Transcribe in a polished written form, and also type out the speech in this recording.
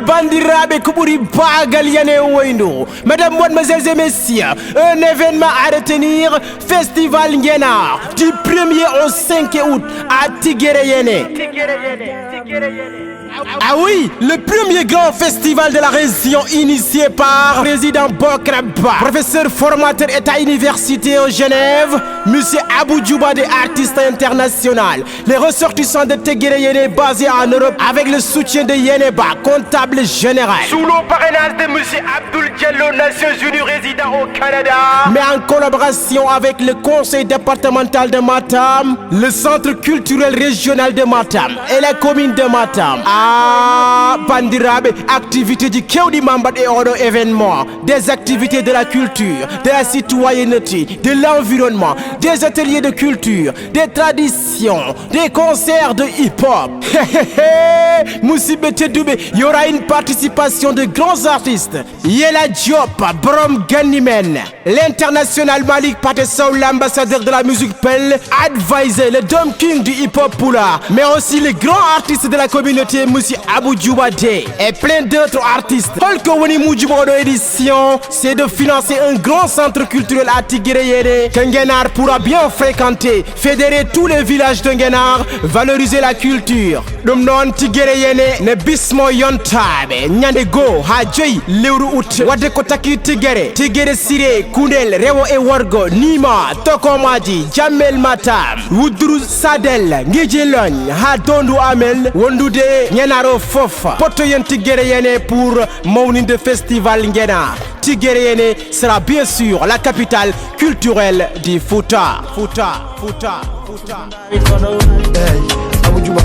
Bandirabe Kuburi Bagaliane Wendo. Mesdames, mademoiselles et messieurs, un événement à retenir, Festival Ngena, du 1er au 5 août à Tigéreyene. Ah oui, le premier grand festival de la région initié par président Bokraba, professeur formateur état universitaire au Genève, monsieur Abou Djouba des artistes internationaux, les ressortissants de Tigéreyene basés en Europe avec le soutien de Yeneba, comptable général. Sous le parrainage de monsieur Abdoul Diallo, Nations Unies résident au Canada, mais en collaboration avec le conseil départemental de Matam, le centre culturel régional de Matam et la commune de Matam. Bandirabe, activités du Kéoudi Mambat et Oro événements, des activités de la culture, de la citoyenneté, de l'environnement, des ateliers de culture, des traditions, des concerts de hip-hop. Moussibete Doubé, il y aura une participation de grands artistes. Yela Diop, Brom Ganimen, l'international Malik Patessaou, l'ambassadeur de la musique Pell, Advisor, le Dom King du hip-hop Poula, mais aussi les grands artistes de la communauté, Monsieur Abou Djouba Day, et plein d'autres artistes. Holkowani Moudjouba édition, c'est de financer un grand centre culturel à Tigéreyene que Ngenar pourra bien fréquenter, fédérer tous les villages de Ngenar, valoriser la culture. Dum non Tigéreyene ne bismo yontabe, nyande go ha joy lewru out wadde ko taki Tigéré Siré, Koundel, Rewo e Worgo, Nima, Tokomaji, Jamel Matam, Woudrou Sadel, Ngidjilon, ha Dondu Amel, Wondude Ngenaro Fofa, Potoyon Tigéreyene pour Mounin de Festival Ngena. Tigéreyene sera bien sûr la capitale culturelle du Fouta. Fouta. Hey, Abou Djouba,